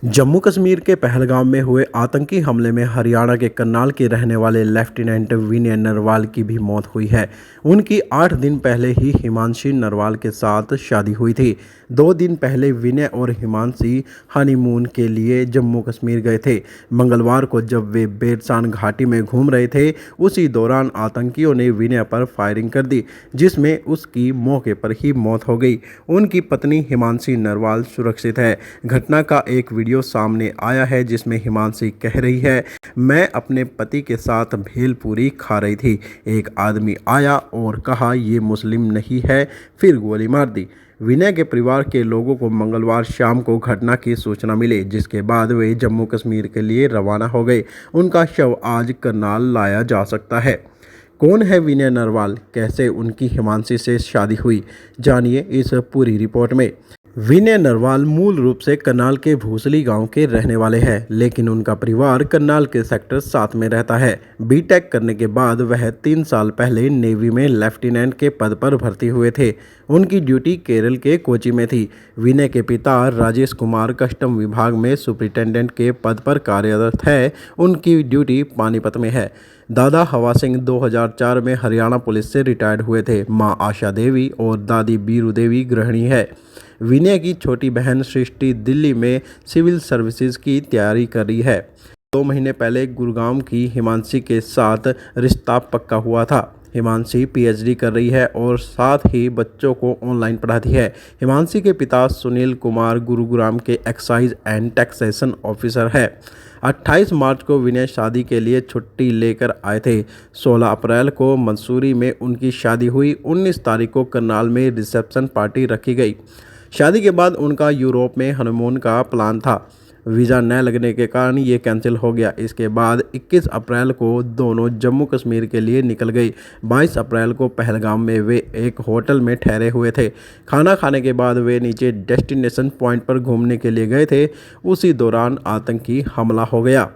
जम्मू कश्मीर के पहलगाम में हुए आतंकी हमले में हरियाणा के करनाल के रहने वाले लेफ्टिनेंट विनय नरवाल की भी मौत हुई है। उनकी 8 दिन पहले ही हिमांशी नरवाल के साथ शादी हुई थी। 2 दिन पहले विनय और हिमांशी हनीमून के लिए जम्मू कश्मीर गए थे। मंगलवार को जब वे बेरसान घाटी में घूम रहे थे, उसी दौरान आतंकियों ने विनय पर फायरिंग कर दी, जिसमें उसकी मौके पर ही मौत हो गई। उनकी पत्नी हिमांशी नरवाल सुरक्षित है। घटना का एक वीडियो सामने आया है जिसमें हिमांशी कह रही है, मैं अपने पति के साथ भेलपूरी खा रही थी। एक आदमी आया और कहा ये मुस्लिम नहीं है, फिर गोली मार दी। विनय के परिवार के लोगों को मंगलवार शाम को घटना की सूचना मिली, जिसके बाद वे जम्मू कश्मीर के लिए रवाना हो गए। उनका शव आज करनाल लाया जा सकता है। कौन है विनय नरवाल, कैसे उनकी हिमांशी से शादी हुई, जानिए इस पूरी रिपोर्ट में। विनय नरवाल मूल रूप से करनाल के भूसली गांव के रहने वाले हैं, लेकिन उनका परिवार करनाल के सेक्टर 7 में रहता है। बीटेक करने के बाद वह 3 साल पहले नेवी में लेफ्टिनेंट के पद पर भर्ती हुए थे। उनकी ड्यूटी केरल के कोची में थी। विनय के पिता राजेश कुमार कस्टम विभाग में सुपरिटेंडेंट के पद पर कार्यरत है। उनकी ड्यूटी पानीपत में है। दादा हवा सिंह 2004 में हरियाणा पुलिस से रिटायर्ड हुए थे। मां आशा देवी और दादी बीरू देवी गृहिणी है। विनय की छोटी बहन सृष्टि दिल्ली में सिविल सर्विसेज की तैयारी कर रही है। 2 महीने पहले गुरुग्राम की हिमांशी के साथ रिश्ता पक्का हुआ था। हिमांशी पीएचडी कर रही है और साथ ही बच्चों को ऑनलाइन पढ़ाती है। हिमांशी के पिता सुनील कुमार गुरुग्राम के एक्साइज एंड टैक्सेशन ऑफिसर है। 28 मार्च को विनय शादी के लिए छुट्टी लेकर आए थे। 16 अप्रैल को मंसूरी में उनकी शादी हुई। 19 तारीख को करनाल में रिसेप्शन पार्टी रखी गई। शादी के बाद उनका यूरोप में हनीमून का प्लान था। वीज़ा न लगने के कारण ये कैंसिल हो गया। इसके बाद 21 अप्रैल को दोनों जम्मू कश्मीर के लिए निकल गई। 22 अप्रैल को पहलगाम में वे एक होटल में ठहरे हुए थे। खाना खाने के बाद वे नीचे डेस्टिनेशन पॉइंट पर घूमने के लिए गए थे। उसी दौरान आतंकी हमला हो गया।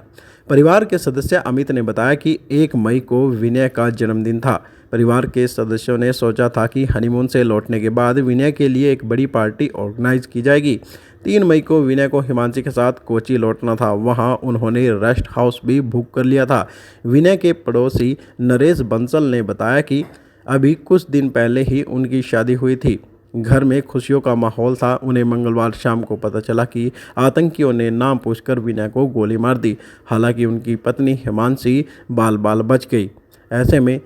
परिवार के सदस्य अमित ने बताया कि 1 मई को विनय का जन्मदिन था। परिवार के सदस्यों ने सोचा था कि हनीमून से लौटने के बाद विनय के लिए एक बड़ी पार्टी ऑर्गेनाइज की जाएगी। 3 मई को विनय को हिमांशी के साथ कोची लौटना था। वहां उन्होंने रेस्ट हाउस भी बुक कर लिया था। विनय के पड़ोसी नरेश बंसल ने बताया कि अभी कुछ दिन पहले ही उनकी शादी हुई थी। घर में खुशियों का माहौल था। उन्हें मंगलवार शाम को पता चला कि आतंकियों ने नाम पूछकर विनय को गोली मार दी। हालांकि उनकी पत्नी हिमांशी बाल बाल बच गई। ऐसे में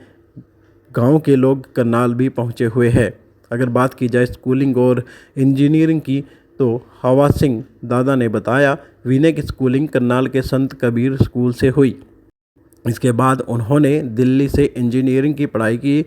गांव के लोग करनाल भी पहुंचे हुए हैं। अगर बात की जाए स्कूलिंग और इंजीनियरिंग की, तो हवा सिंह दादा ने बताया, विनय की स्कूलिंग करनाल के संत कबीर स्कूल से हुई। इसके बाद उन्होंने दिल्ली से इंजीनियरिंग की पढ़ाई की।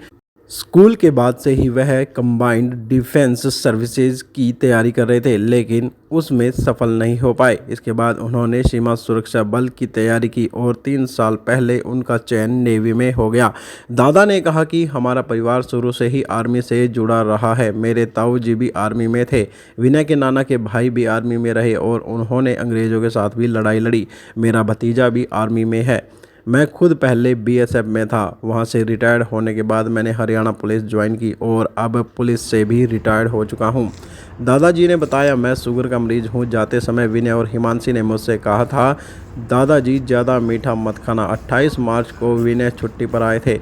स्कूल के बाद से ही वह कंबाइंड डिफेंस सर्विसेज की तैयारी कर रहे थे, लेकिन उसमें सफल नहीं हो पाए। इसके बाद उन्होंने सीमा सुरक्षा बल की तैयारी की और 3 साल पहले उनका चयन नेवी में हो गया। दादा ने कहा कि हमारा परिवार शुरू से ही आर्मी से जुड़ा रहा है। मेरे ताऊ जी भी आर्मी में थे। विनय के नाना के भाई भी आर्मी में रहे और उन्होंने अंग्रेज़ों के साथ भी लड़ाई लड़ी। मेरा भतीजा भी आर्मी में है। मैं खुद पहले बीएसएफ में था। वहां से रिटायर्ड होने के बाद मैंने हरियाणा पुलिस ज्वाइन की और अब पुलिस से भी रिटायर्ड हो चुका हूं। दादाजी ने बताया, मैं शुगर का मरीज हूं। जाते समय विनय और हिमांशी ने मुझसे कहा था, दादाजी ज़्यादा मीठा मत खाना। 28 मार्च को विनय छुट्टी पर आए थे।